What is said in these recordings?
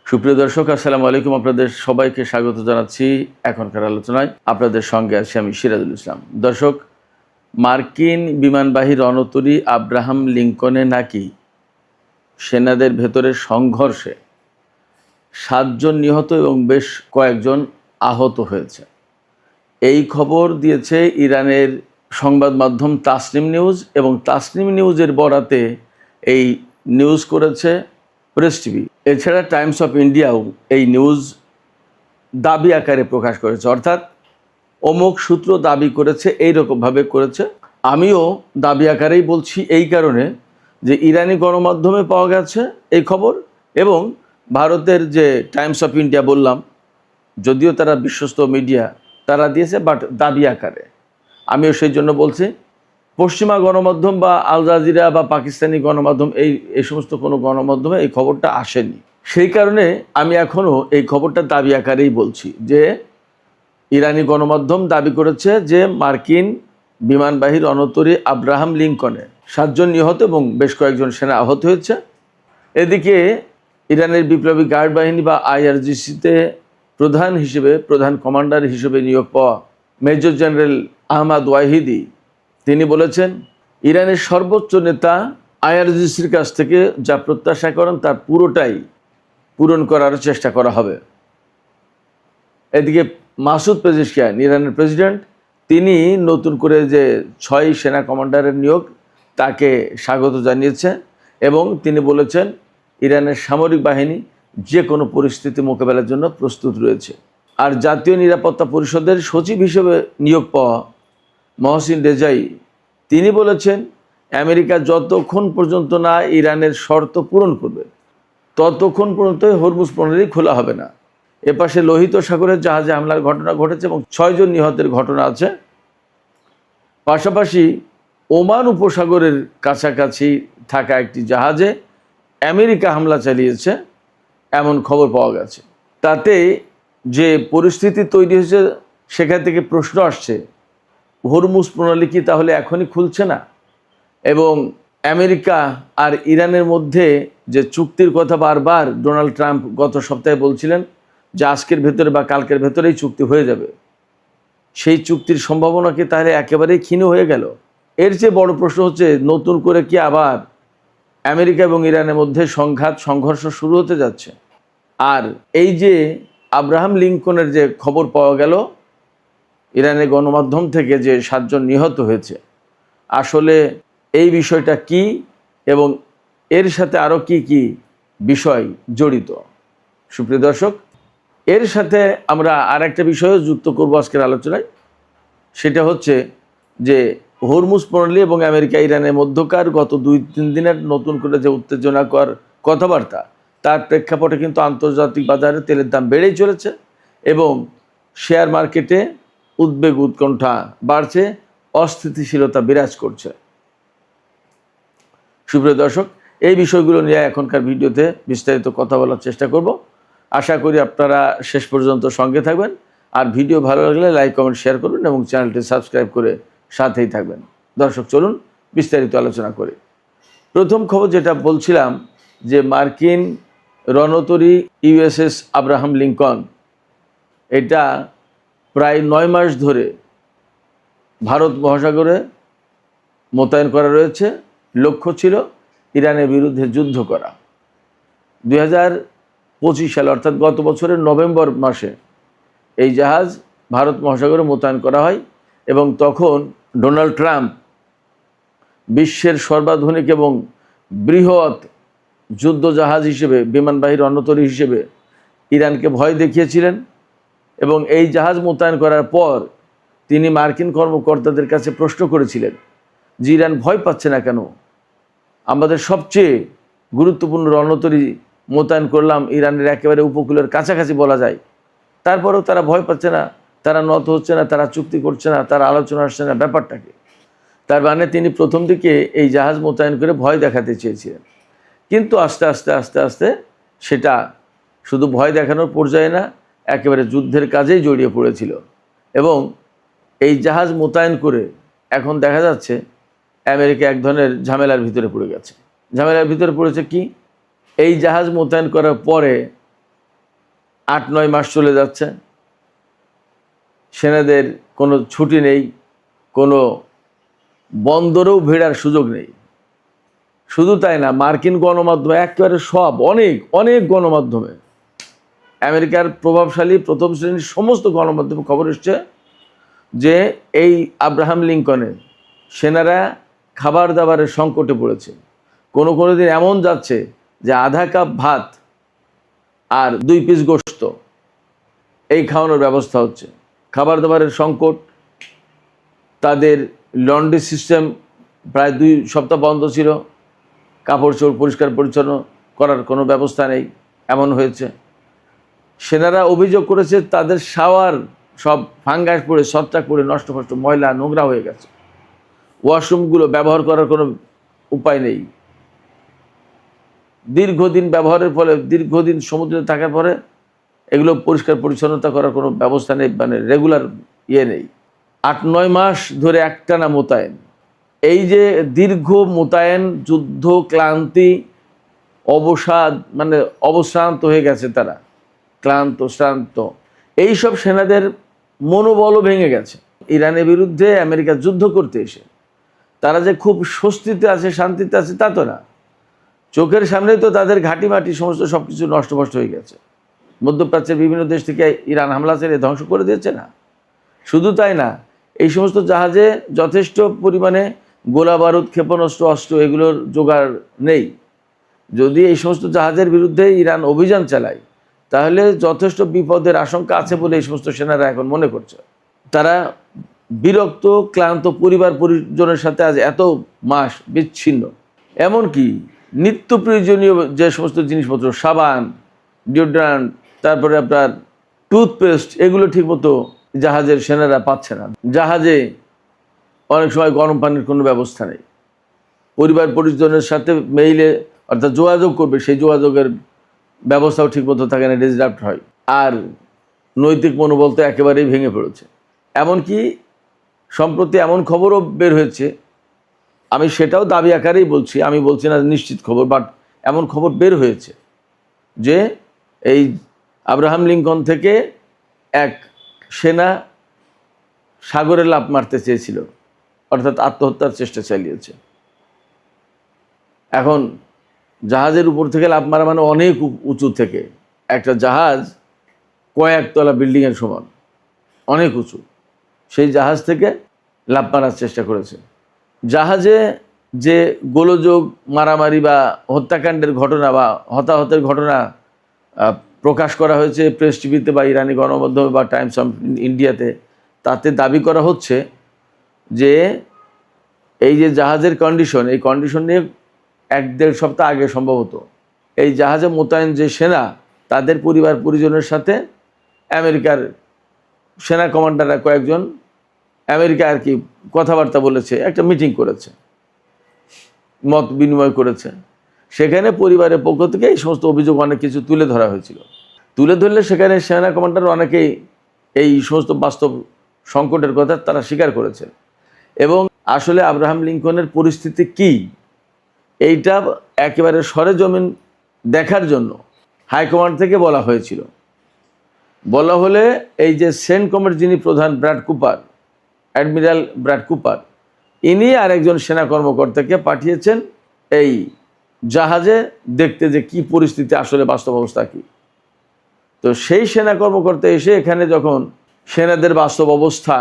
সুপ্রিয় দর্শক, আসসালামু আলাইকুম। আপনাদের সবাইকে স্বাগত জানাচ্ছি এখনকার আলোচনায়। আপনাদের সঙ্গে আছি আমি সিরাজুল ইসলাম। দর্শক, মার্কিন বিমানবাহী রণতরী আব্রাহাম লিঙ্কনে নাকি সেনাদের ভেতরে সংঘর্ষে 7 জন নিহত এবং বেশ কয়েকজন আহত হয়েছে। এই খবর দিয়েছে ইরানের সংবাদ মাধ্যম তাসনিম নিউজ, এবং তাসনিম নিউজের বরাতে এই নিউজ করেছে প্রেস টিভি। এছাড়া টাইমস অফ ইন্ডিয়াও এই নিউজ দাবি আকারে প্রকাশ করেছে, অর্থাৎ অমুক সূত্র দাবি করেছে, এইরকমভাবে করেছে। আমিও দাবি আকারেই বলছি, এই কারণে যে ইরানি গণমাধ্যমে পাওয়া গেছে এই খবর, এবং ভারতের যে টাইমস অফ ইন্ডিয়া বললাম, যদিও তারা বিশ্বস্ত মিডিয়া, তারা দিয়েছে, বাট দাবি আকারে। আমিও সেই জন্য বলছি, পশ্চিমা গণমাধ্যম বা আল জাজিরা বা পাকিস্তানি গণমাধ্যম এই সমস্ত কোনো গণমাধ্যমে এই খবরটা আসেনি। সেই কারণে আমি এখনও এই খবরটা দাবি আকারেই বলছি যে ইরানি গণমাধ্যম দাবি করেছে যে মার্কিন বিমানবাহী রণতরী আব্রাহাম লিঙ্কনে 7 জন নিহত এবং বেশ কয়েকজন সেনা আহত হয়েছে। এদিকে ইরানের বিপ্লবী গার্ড বাহিনী বা আইআরজিসিতে প্রধান কমান্ডার হিসেবে নিয়োগ পাওয়া মেজর জেনারেল আহমদ ওয়াহিদি তিনি বলেছেন, ইরানের সর্বোচ্চ নেতা আইআরজিসির কাছ থেকে যা প্রত্যাশা করেন তার পুরোটাই পূরণ করার চেষ্টা করা হবে। এদিকে মাসুদ পেজেশকিয়ান, ইরানের প্রেসিডেন্ট, তিনি নতুন করে যে 6 সেনা কমান্ডারের নিয়োগ তাকে স্বাগত জানিয়েছে, এবং তিনি বলেছেন ইরানের সামরিক বাহিনী যে কোনো পরিস্থিতি মোকাবেলার জন্য প্রস্তুত রয়েছে। আর জাতীয় নিরাপত্তা পরিষদের সচিব হিসেবে নিয়োগ পাওয়া মহসিন রেজাই তিনি বলেছেন, আমেরিকা যতক্ষণ পর্যন্ত না ইরানের শর্ত পূরণ করবে ততক্ষণ পর্যন্ত হরমুজ প্রণালী খোলা হবে না। এপাশে লোহিত সাগরের জাহাজে হামলার ঘটনা ঘটেছে এবং 6 জন নিহতের ঘটনা আছে। পাশাপাশি ওমান উপসাগরের কাছাকাছি থাকা একটি জাহাজে আমেরিকা হামলা চালিয়েছে এমন খবর পাওয়া গেছে। তাতে যে পরিস্থিতি তৈরি হয়েছে, সেখান থেকে প্রশ্ন আসছে, হরমুজ প্রণালী কি তাহলে এখনই খুলছে না? এবং আমেরিকা আর ইরানের মধ্যে যে চুক্তির কথা বারবার ডোনাল্ড ট্রাম্প গত সপ্তাহে বলছিলেন যে আজকের ভেতরে বা কালকের ভেতরেই চুক্তি হয়ে যাবে, সেই চুক্তির সম্ভাবনা কি তাহলে একেবারেই ক্ষীণ হয়ে গেল? এর চেয়ে বড় প্রশ্ন হচ্ছে, নতুন করে কি আবার আমেরিকা এবং ইরানের মধ্যে সংঘর্ষ শুরু হতে যাচ্ছে? আর এই যে আব্রাহাম লিঙ্কনের যে খবর পাওয়া গেল ইরানের গণমাধ্যম থেকে যে 7 জন নিহত হয়েছে, আসলে এই বিষয়টা কি এবং এর সাথে আরও কি কি বিষয় জড়িত? সুপ্রিয় দর্শক, এর সাথে আমরা আর একটা বিষয়ও যুক্ত করব আজকের আলোচনায়। সেটা হচ্ছে যে হরমুজ প্রণালী এবং আমেরিকা ইরানের মধ্যকার গত 2-3 দিনের নতুন করে যে উত্তেজনাকর কথাবার্তা, তার প্রেক্ষাপটে কিন্তু আন্তর্জাতিক বাজারে তেলের দাম বেড়েই চলেছে এবং শেয়ার মার্কেটে উদ্বেগ উৎকণ্ঠা বাড়ছে, অস্থিতিশীলতা বিরাজ করছে। সুপ্রিয় দর্শক, এই বিষয়গুলো নিয়ে এখনকার ভিডিওতে বিস্তারিত কথা বলার চেষ্টা করব। আশা করি আপনারা শেষ পর্যন্ত সঙ্গে থাকবেন, আর ভিডিও ভালো লাগলে লাইক কমেন্ট শেয়ার করবেন এবং চ্যানেলটি সাবস্ক্রাইব করে সাথেই থাকবেন। দর্শক, চলুন বিস্তারিত আলোচনা করি। প্রথম খবর যেটা বলছিলাম, যে মার্কিন রণতরী ইউএসএস আব্রাহাম লিঙ্কন, এটা প্রায় 9 মাস ধরে ভারত মহাসাগরে মোতায়েন করা রয়েছে। লক্ষ্য ছিল ইরানের বিরুদ্ধে যুদ্ধ করা। 2025 সালে অর্থাৎ গত বছরের নভেম্বর মাসে এই জাহাজ ভারত মহাসাগরে মোতায়েন করা হয়, এবং তখন ডোনাল্ড ট্রাম্প বিশ্বের সর্বাধুনিক এবং বৃহৎ যুদ্ধ জাহাজ হিসেবে, বিমানবাহী রণতরী হিসেবে ইরানকে ভয় দেখিয়েছিলেন। এবং এই জাহাজ মোতায়েন করার পর তিনি মার্কিন কর্মকর্তাদের কাছে প্রশ্ন করেছিলেন যে ইরান ভয় পাচ্ছে না কেন? আমাদের সবচেয়ে গুরুত্বপূর্ণ রণতরী মোতায়েন করলাম ইরানের একেবারে উপকূলের কাছাকাছি বলা যায়, তারপরেও তারা ভয় পাচ্ছে না, তারা নত হচ্ছে না, তারা চুক্তি করছে না, তারা আলোচনা আসছে না, ব্যাপারটাকে। তার মানে তিনি প্রথম দিকে এই জাহাজ মোতায়েন করে ভয় দেখাতে চেয়েছিলেন, কিন্তু আস্তে আস্তে আস্তে আস্তে সেটা শুধু ভয় দেখানোর পর্যায়ে না, একেবারে যুদ্ধের কাজেই জড়িয়ে পড়েছিল। এবং এই জাহাজ মোতায়েন করে এখন দেখা যাচ্ছে আমেরিকা এক ধরনের ঝামেলার ভিতরে পড়ে গেছে। ঝামেলার ভিতরে পড়েছে কি? এই জাহাজ মোতায়েন করার পরে 8-9 মাস চলে যাচ্ছে, সেনাদের কোনো ছুটি নেই, কোনো বন্দরেও ভিড়ার সুযোগ নেই। শুধু তাই না, মার্কিন গণমাধ্যমে একেবারে সব অনেক অনেক গণমাধ্যমে, আমেরিকার প্রভাবশালী প্রথম শ্রেণীর সমস্ত গণমাধ্যমে খবর এসছে যে এই আব্রাহাম লিঙ্কনের সেনারা খাবার দাবারের সংকটে পড়েছে। কোনো কোনো দিন এমন যাচ্ছে যে আধা কাপ ভাত আর 2 পিস গোশত এই খাওয়ানোর ব্যবস্থা হচ্ছে। খাবার দাবারের সংকট, তাদের লন্ড্রি সিস্টেম প্রায় 2 সপ্তাহ বন্ধ ছিল, কাপড় চোপড় পরিষ্কার পরিচ্ছন্ন করার কোনো ব্যবস্থা নেই, এমন হয়েছে। সেনারা অভিযোগ করেছে তাদের শাওয়ার সব ফাঙ্গাস পড়ে ছত্রাক পড়ে নষ্ট ফষ্ট ময়লা নোংরা হয়ে গেছে, ওয়াশরুমগুলো ব্যবহার করার কোনো উপায় নেই। দীর্ঘদিন ব্যবহারের ফলে, দীর্ঘদিন সমুদ্রে থাকার পরে এগুলো পরিষ্কার পরিচ্ছন্নতা করার কোনো ব্যবস্থা নেই, মানে রেগুলার নেই। 8-9 মাস ধরে একটানা মোতায়েন। এই যে দীর্ঘ মোতায়েন, যুদ্ধ ক্লান্তি, অবসাদ, মানে অবশ্রান্ত হয়ে গেছে তারা, ক্লান্ত শ্রান্ত। এইসব সেনাদের মনোবলও ভেঙে গেছে। ইরানের বিরুদ্ধে আমেরিকা যুদ্ধ করতে এসে তারা যে খুব স্বস্তিতে আছে, শান্তিতে আছে তা তো না। চোখের সামনেই তো তাদের ঘাঁটি মাটি সমস্ত সব কিছু নষ্টভষ্ট হয়ে গেছে। মধ্যপ্রাচ্যের বিভিন্ন দেশ থেকে ইরান হামলা ছেড়ে ধ্বংস করে দিয়েছে না। শুধু তাই না, এই সমস্ত জাহাজে যথেষ্ট পরিমাণে গোলা বারুদ, ক্ষেপণাস্ত্র, অস্ত্র এগুলোর জোগাড় নেই। যদি এই সমস্ত জাহাজের বিরুদ্ধে ইরান অভিযান চালায় তাহলে যথেষ্ট বিপদের আশঙ্কা আছে বলে এই সমস্ত সেনারা এখন মনে করছে। তারা বিরক্ত, ক্লান্ত, পরিবার পরিজনের সাথে আজ এত মাস বিচ্ছিন্ন। এমনকি নিত্য প্রয়োজনীয় যে সমস্ত জিনিসপত্র, সাবান, ডিওড্রান্ট, তারপরে আপনার টুথপেস্ট, এগুলো ঠিকমতো জাহাজের সেনারা পাচ্ছে না। জাহাজে অনেক সময় গরম পানির কোনো ব্যবস্থা নেই। পরিবার পরিজনের সাথে মেইলে অর্থাৎ যোগাযোগ করবে, সেই যোগাযোগের ব্যবস্থাও ঠিকমতো থাকে না, ডিসরাপ্ট হয়। আর নৈতিক মনোবল তো একেবারেই ভেঙে পড়েছে। এমনকি সম্প্রতি এমন খবরও বের হয়েছে, আমি সেটাও দাবি আকারেই বলছি, আমি বলছি না নিশ্চিত খবর, বাট এমন খবর বের হয়েছে যে এই আব্রাহাম লিঙ্কন থেকে এক সেনা সাগরে লাফ মারতে চেয়েছিল, অর্থাৎ আত্মহত্যার চেষ্টা চালিয়েছে। এখন জাহাজের উপর থেকে লাফ মারা মানে অনেক উঁচু থেকে, একটা জাহাজ কয়েকতলা বিল্ডিংয়ের সমান, অনেক উঁচু, সেই জাহাজ থেকে লাফ মারার চেষ্টা করেছে। জাহাজে যে গোলযোগ, মারামারি বা হত্যাকাণ্ডের ঘটনা বা হতাহতের ঘটনা প্রকাশ করা হয়েছে প্রেস টিভিতে বা ইরানি গণমাধ্যমে বা টাইমস অফ ইন্ডিয়াতে, তাতে দাবি করা হচ্ছে যে এই যে জাহাজের কন্ডিশন, এই কন্ডিশন নিয়ে 1-1.5 সপ্তাহ আগে সম্ভবত এই জাহাজে মোতায়েন যে সেনা, তাদের পরিবার পরিজনের সাথে আমেরিকার সেনা কমান্ডাররা কয়েকজন আমেরিকা আর কি কথাবার্তা বলেছে, একটা মিটিং করেছে, মত বিনিময় করেছে। সেখানে পরিবারের পক্ষ থেকে এই সমস্ত অভিযোগ অনেক কিছু তুলে ধরা হয়েছিল। তুলে ধরলে সেখানে সেনা কমান্ডার অনেকেই এই সমস্ত বাস্তব সংকটের কথা তারা স্বীকার করেছে। এবং আসলে আব্রাহাম লিঙ্কনের পরিস্থিতি কি, এইটা একেবারে সরেজমিন দেখার জন্য হাইকমান্ড থেকে বলা হয়েছিল। বলা হলে এই যে সেন্টকমের যিনি প্রধান Brad Cooper, admiral Brad Cooper, ইনি আরেকজন সেনা কর্মকর্তাকে পাঠিয়েছেন এই জাহাজে দেখতে যে কি পরিস্থিতি, আসলে বাস্তব অবস্থা কী। তো সেই সেনা কর্মকর্তা এসে এখানে যখন সেনাদের বাস্তব অবস্থা,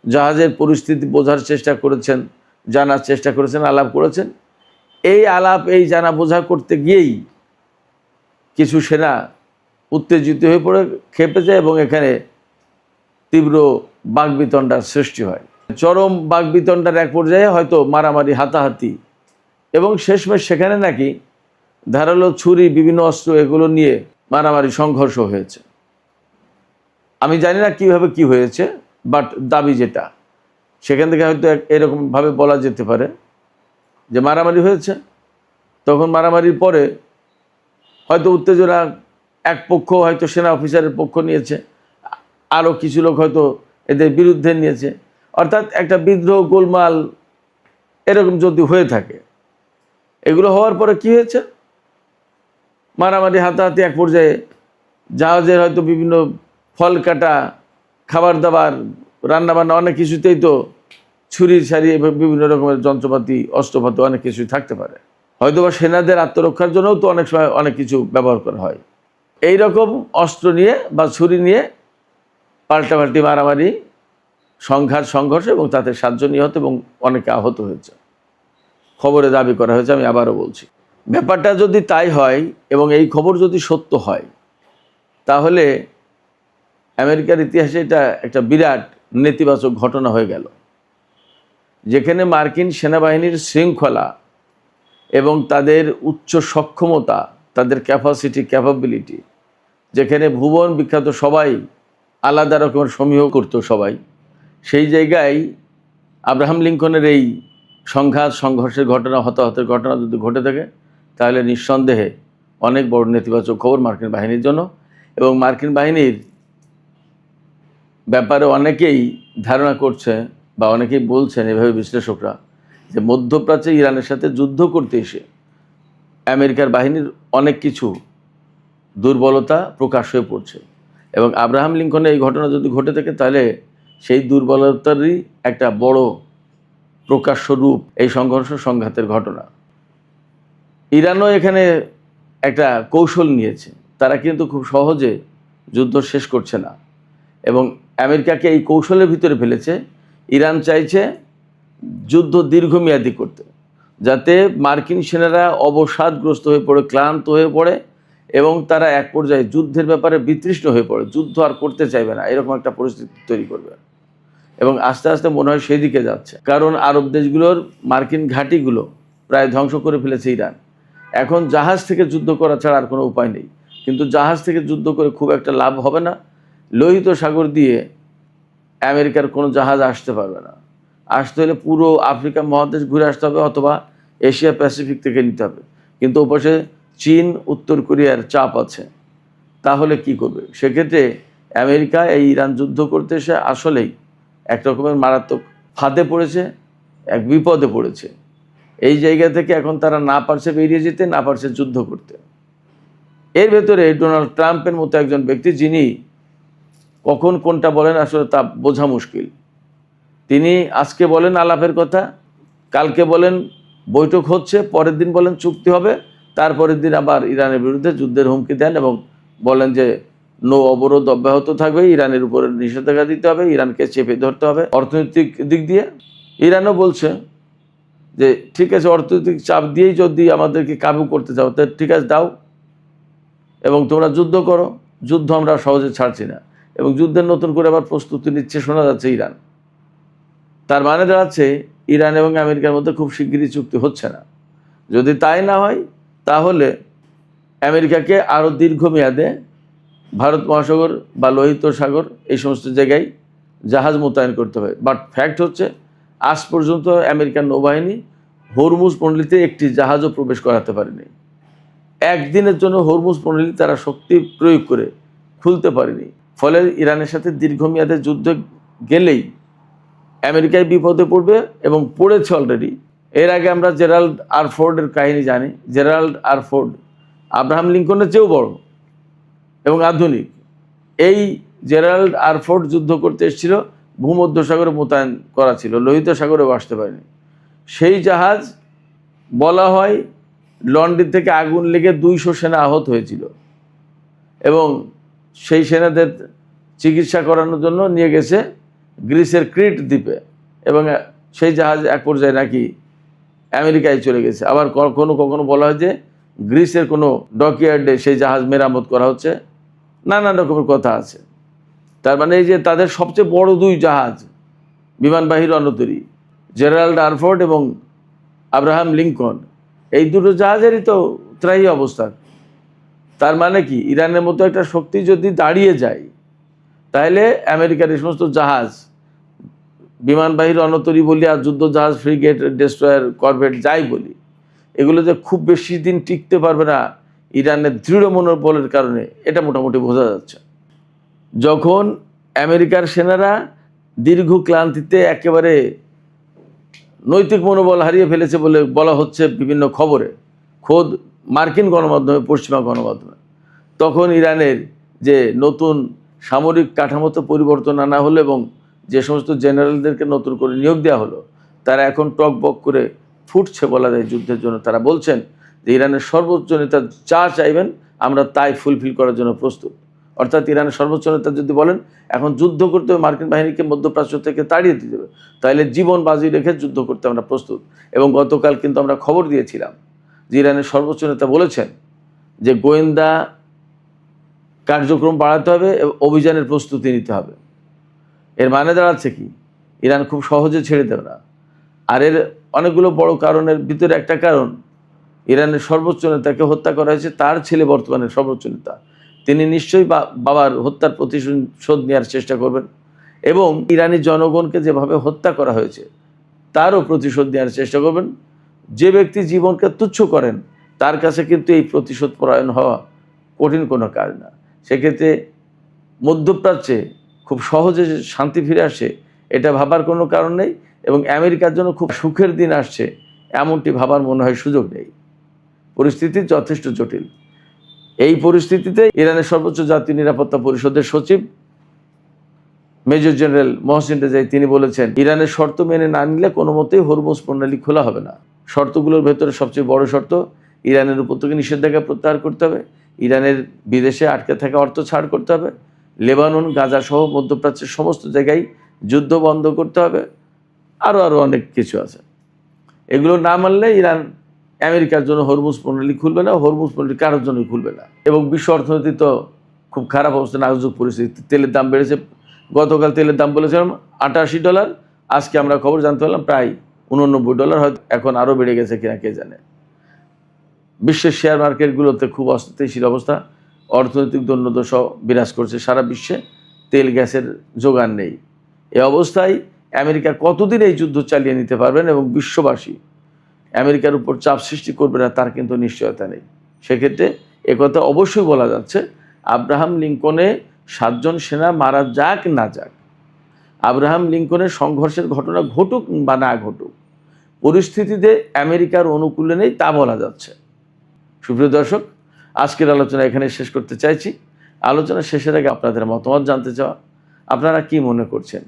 জাহাজের পরিস্থিতি বোঝার চেষ্টা করেছেন, জানার চেষ্টা করেছেন, আলাপ করেছেন, এই আলাপ এই জানা বোঝা করতে গিয়েই কিছু সেনা উত্তেজিত হয়ে পড়ে খেপে যায় এবং এখানে তীব্র বাকবিতণ্ডার সৃষ্টি হয়। চরম বাকবিতণ্ডার এক পর্যায়ে হয়তো মারামারি, হাতাহাতি, এবং শেষমেশ সেখানে নাকি ধারালো ছুরি, বিভিন্ন অস্ত্র এগুলো নিয়ে মারামারি, সংঘর্ষ হয়েছে। আমি জানি না কিভাবে কি হয়েছে, বাট দাবি যেটা, সেখান থেকে হয়তো এরকমভাবে বলা যেতে পারে যে মারামারি হয়েছে। তখন মারামারির পরে হয়তো উত্তেজনা, এক পক্ষ হয়তো সেনা অফিসারের পক্ষ নিয়েছে, আরও কিছু লোক হয়তো এদের বিরুদ্ধে নিয়েছে, অর্থাৎ একটা বিদ্রোহ, গোলমাল এরকম যদি হয়ে থাকে, এগুলো হওয়ার পরে কি হয়েছে, মারামারি, হাতাহাতি এক পর্যায়ে জাহাজের হয়তো বিভিন্ন ফল কাটা, খাবার দাবার, রান্নাবান্না অনেক কিছুতেই তো ছুরি ছাড়ি বিভিন্ন রকমের যন্ত্রপাতি, অস্ত্রপাতি অনেক কিছুই থাকতে পারে। হয়তো বা সেনাদের আত্মরক্ষার জন্যও তো অনেক সময় অনেক কিছু ব্যবহার করা হয়। এই রকম অস্ত্র নিয়ে বা ছুরি নিয়ে পাল্টাপাল্টি মারামারি, সংঘর্ষ এবং তাতে 7 জন নিহত এবং অনেকে আহত হয়েছে খবরে দাবি করা হয়েছে। আমি আবারও বলছি, ব্যাপারটা যদি তাই হয় এবং এই খবর যদি সত্য হয়, তাহলে আমেরিকার ইতিহাসে এটা একটা বিরাট নেতিবাচক ঘটনা হয়ে গেল, যেখানে মার্কিন সেনাবাহিনীর শৃঙ্খলা এবং তাদের উচ্চ সক্ষমতা, তাদের ক্যাপাবিলিটি, যেখানে ভুবন বিখ্যাত সবাই আলাদা রকমের সমীহ করতো সবাই, সেই জায়গায় আব্রাহাম লিঙ্কনের এই সংঘর্ষের ঘটনা, হতাহতের ঘটনা যদি ঘটে থাকে, তাহলে নিঃসন্দেহে অনেক বড় নেতিবাচক খবর মার্কিন বাহিনীর জন্য। এবং মার্কিন বাহিনীর ব্যাপারে অনেকেই ধারণা করছে বা অনেকেই বলছেন, এভাবে বিশ্লেষকরা, যে মধ্যপ্রাচ্যে ইরানের সাথে যুদ্ধ করতে এসে আমেরিকার বাহিনীর অনেক কিছু দুর্বলতা প্রকাশ হয়ে পড়ছে। এবং আব্রাহাম লিঙ্কনের এই ঘটনা যদি ঘটে থাকে, তাহলে সেই দুর্বলতারই একটা বড় প্রকাশ্য রূপ এই সংঘাতের ঘটনা। ইরানও এখানে একটা কৌশল নিয়েছে, তারা কিন্তু খুব সহজে যুদ্ধ শেষ করছে না এবং আমেরিকাকে এই কৌশলের ভিতরে ফেলেছে। ইরান চাইছে যুদ্ধ দীর্ঘমেয়াদী করতে, যাতে মার্কিন সেনারা অবসাদগ্রস্ত হয়ে পড়ে, ক্লান্ত হয়ে পড়ে এবং তারা এক পর্যায়ে যুদ্ধের ব্যাপারে বিতৃষ্ণ হয়ে পড়ে, যুদ্ধ আর করতে চাইবে না, এরকম একটা পরিস্থিতি তৈরি করবে। এবং আস্তে আস্তে মনে হয় সেই দিকে যাচ্ছে, কারণ আরব দেশগুলোর মার্কিন ঘাঁটিগুলো প্রায় ধ্বংস করে ফেলেছে ইরান। এখন জাহাজ থেকে যুদ্ধ করা ছাড়া আর কোনো উপায় নেই, কিন্তু জাহাজ থেকে যুদ্ধ করে খুব একটা লাভ হবে না। লোহিত সাগর দিয়ে আমেরিকার কোনো জাহাজ আসতে পারবে না। আসতে হলে পুরো আফ্রিকা মহাদেশ ঘুরে আসতে হবে, অথবা এশিয়া প্যাসিফিক থেকে নিতে হবে। কিন্তু ওপাশে চীন, উত্তর কোরিয়ার চাপ আছে, তাহলে কি করবে? সেক্ষেত্রে আমেরিকা এই ইরান যুদ্ধ করতে এসে আসলেই এক রকমের মারাত্মক ফাঁদে পড়েছে, এক বিপদে পড়েছে। এই জায়গা থেকে এখন তারা না পারছে বেরিয়ে যেতে, না পারছে যুদ্ধ করতে। এর ভেতরে ডোনাল্ড ট্রাম্পের মতো একজন ব্যক্তি, যিনি কখন কোনটা বলেন আসলে তা বোঝা মুশকিল। তিনি আজকে বলেন আলাপের কথা, কালকে বলেন বৈঠক হচ্ছে, পরের দিন বলেন চুক্তি হবে, তারপরের দিন আবার ইরানের বিরুদ্ধে যুদ্ধের হুমকি দেন এবং বলেন যে নৌ অবরোধ অব্যাহত থাকবে, ইরানের উপরে নিষেধাজ্ঞা দিতে হবে, ইরানকে চেপে ধরতে হবে অর্থনৈতিক দিক দিয়ে। ইরানও বলছে যে ঠিক আছে, অর্থনৈতিক চাপ দিয়েই যদি আমাদেরকে কাবু করতে চাও, তো ঠিক আছে দাও এবং তোমরা যুদ্ধ করো, যুদ্ধ আমরা সহজে ছাড়ছি না। এবং যুদ্ধের নতুন করে আবার প্রস্তুতি নিচ্ছে শোনা যাচ্ছে ইরান। তার মানে দাঁড়াচ্ছে ইরান এবং আমেরিকার মধ্যে খুব শিগগিরই চুক্তি হচ্ছে না। যদি তাই না হয়, তাহলে আমেরিকাকে আরও দীর্ঘমেয়াদে ভারত মহাসাগর বা লোহিত সাগর এই সমস্ত জায়গায় জাহাজ মোতায়েন করতে হবে। বাট ফ্যাক্ট হচ্ছে, আজ পর্যন্ত আমেরিকান নৌবাহিনী হরমুজ প্রণালীতে একটি জাহাজও প্রবেশ করাতে পারেনি। একদিনের জন্য হরমুজ প্রণালী তারা শক্তি প্রয়োগ করে খুলতে পারেনি। ফলে ইরানের সাথে দীর্ঘমেয়াদে যুদ্ধে গেলেই আমেরিকায় বিপদে পড়বে এবং পড়েছে অলরেডি। এর আগে আমরা জেরাল্ড আর ফোর্ডের কাহিনী জানি। জেরাল্ড আর ফোর্ড আব্রাহাম লিঙ্কনের চেয়েও বড় এবং আধুনিক। এই জেরাল্ড আর ফোর্ড যুদ্ধ করতে এসেছিল, ভূমধ্যসাগরে মোতায়েন করা ছিল, লোহিত সাগরেও আসতে পারেনি। সেই জাহাজ বলা হয় লন্ডন থেকে আগুন লেগে 200 সেনা আহত হয়েছিল এবং সেই সেনাদের চিকিৎসা করানোর জন্য নিয়ে গেছে গ্রিসের ক্রিট দ্বীপে এবং সেই জাহাজ এক পর্যায়ে নাকি আমেরিকায় চলে গেছে। আবার কখনো কখনো বলা হয় যে গ্রিসের কোনো ডকইয়ার্ডে সেই জাহাজ মেরামত করা হচ্ছে, নানান রকমের কথা আছে। তার মানে এই যে তাদের সবচেয়ে বড় 2 জাহাজ বিমানবাহী রণতরী, জেরাল্ড আর ফোর্ড এবং আব্রাহাম লিঙ্কন, এই 2 জাহাজেরই তো ত্রাহি অবস্থা। তার মানে কি, ইরানের মতো একটা শক্তি যদি দাঁড়িয়ে যায়, তাহলে আমেরিকার এই সমস্ত জাহাজ, বিমানবাহী রণতরী বলি আর যুদ্ধ জাহাজ, ফ্রিগেট, ডেস্ট্রয়ার, করভেট যাই বলি, এগুলো যে খুব বেশি দিন টিকতে পারবে না ইরানের দৃঢ় মনোবলের কারণে, এটা মোটামুটি বোঝা যাচ্ছে। যখন আমেরিকার সেনারা দীর্ঘ ক্লান্তিতে একেবারে নৈতিক মনোবল হারিয়ে ফেলেছে বলে বলা হচ্ছে বিভিন্ন খবরে, খোদ মার্কিন গণমাধ্যমে, পশ্চিমা গণমাধ্যমে, তখন ইরানের যে নতুন সামরিক কাঠামোতে পরিবর্তন আনা হলো এবং যে সমস্ত জেনারেলদেরকে নতুন করে নিয়োগ দেওয়া হলো, তারা এখন টকবক করে ফুটছে বলা যায় যুদ্ধের জন্য। তারা বলছেন যে ইরানের সর্বোচ্চ নেতা যা চাইবেন আমরা তাই ফুলফিল করার জন্য প্রস্তুত। অর্থাৎ ইরানের সর্বোচ্চ নেতা যদি বলেন এখন যুদ্ধ করতে হবে, মার্কিন বাহিনীকে মধ্যপ্রাচ্য থেকে তাড়িয়ে দিতে হবে, তাহলে জীবন বাজি রেখে যুদ্ধ করতে আমরা প্রস্তুত। এবং গতকাল কিন্তু আমরা খবর দিয়েছিলাম যে ইরানের সর্বোচ্চ নেতা বলেছেন যে গোয়েন্দা কার্যক্রম বাড়াতে হবে এবং অভিযানের প্রস্তুতি নিতে হবে। এর মানে দাঁড়াচ্ছে কি, ইরান খুব সহজে ছেড়ে দেবে না। আর এর অনেকগুলো বড় কারণের ভিতরে একটা কারণ, ইরানের সর্বোচ্চ নেতাকে হত্যা করা হয়েছে, তার ছেলে বর্তমানে সর্বোচ্চ নেতা। তিনি নিশ্চয়ই বাবার হত্যার প্রতিশোধ নেওয়ার চেষ্টা করবেন এবং ইরানি জনগণকে যেভাবে হত্যা করা হয়েছে তারও প্রতিশোধ নেওয়ার চেষ্টা করবেন। যে ব্যক্তি জীবনকে তুচ্ছ করেন তার কাছে কিন্তু এই প্রতিশোধ পরায়ণ হওয়া কঠিন কোনো কাজ না। সেক্ষেত্রে মধ্যপ্রাচ্যে খুব সহজে শান্তি ফিরে আসে এটা ভাবার কোনো কারণ নেই এবং আমেরিকার জন্য খুব সুখের দিন আসছে এমনটি ভাবার মনে হয় সুযোগ নেই। পরিস্থিতি যথেষ্ট জটিল। এই পরিস্থিতিতে ইরানের সর্বোচ্চ জাতীয় নিরাপত্তা পরিষদের সচিব মেজর জেনারেল মহসিন রেজাই তিনি বলেছেন ইরানের শর্ত মেনে না নিলে কোনো মতেই হরমুজ প্রণালী খোলা হবে না। শর্তগুলোর ভেতরে সবচেয়ে বড় শর্ত, ইরানের উপর থেকে নিষেধাজ্ঞা প্রত্যাহার করতে হবে, ইরানের বিদেশে আটকে থাকা অর্থ ছাড় করতে হবে, লেবানন গাজা সহ মধ্যপ্রাচ্যের সমস্ত জায়গায় যুদ্ধ বন্ধ করতে হবে, আরও অনেক কিছু আছে। এগুলো না মানলে ইরান আমেরিকার জন্য হরমুজ প্রণালী খুলবে না, হরমুজ প্রণালী কারোর জন্যই খুলবে না। এবং বিশ্ব অর্থনীতি তো খুব খারাপ অবস্থা, নাজুক পরিস্থিতি। তেলের দাম বেড়েছে, গতকাল তেলের দাম বলেছিলাম $88, আজকে আমরা খবর জানতে পারলাম প্রায় $89, হয়তো এখন আরও বেড়ে গেছে কিনা কে জানে। বিশ্বের শেয়ার মার্কেটগুলোতে খুব অস্থিতিশীল অবস্থা, অর্থনৈতিক দৈন্যদশা বিরাজ করছে সারা বিশ্বে, তেল গ্যাসের যোগান নেই। এই অবস্থায় আমেরিকা কতদিন এই যুদ্ধ চালিয়ে নিতে পারবেন এবং বিশ্ববাসী আমেরিকার উপর চাপ সৃষ্টি করবে না তার কিন্তু নিশ্চয়তা নেই। সেক্ষেত্রে একথা অবশ্যই বলা যাচ্ছে, আব্রাহাম লিঙ্কনে 7 জন সেনা মারা যাক না যাক, আব্রাহাম লিঙ্কনের সংঘর্ষের ঘটনা ঘটুক বা না ঘটুক, পরিস্থিতিতে আমেরিকার অনুকূলে নেই তা বলা যাচ্ছে। সুপ্রিয় দর্শক, আজকের আলোচনা এখানে শেষ করতে চাইছি। আলোচনা শেষের আগে আপনাদের মতামত জানতে চাওয়া, আপনারা কি মনে করছেন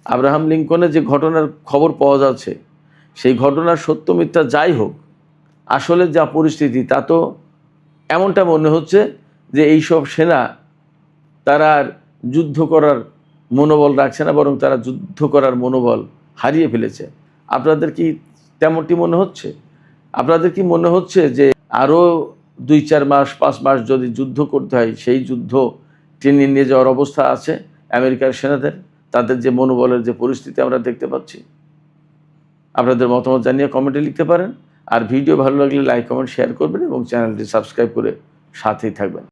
আব্রাহাম লিঙ্কনের যে ঘটনার খবর পাওয়া যাচ্ছে সেই ঘটনার সত্য মিথ্যা যাই হোক, আসলে যা পরিস্থিতি তা তো এমনটা মনে হচ্ছে যে এইসব সেনা তারা আর যুদ্ধ করার মনোবল রাখছে না, বরং তারা যুদ্ধ করার মনোবল হারিয়ে ফেলেছে। আপনাদের কি তেমনটি মনে হচ্ছে? আপনাদের কি মনে হচ্ছে যে আরও 2-4 মাস 5 মাস যদি যুদ্ধ করতে হয়, সেই যুদ্ধ টেনে নিয়ে যাওয়ার অবস্থা আছে আমেরিকার সেনাদের? তাদের যে মনোবলের যে পরিস্থিতি আমরা দেখতে পাচ্ছি। আপনাদের মতামত জানিয়ে কমেন্টে লিখতে পারেন। আর ভিডিও ভালো লাগলে লাইক কমেন্ট শেয়ার করবেন এবং চ্যানেলটি সাবস্ক্রাইব করে সাথেই থাকবেন।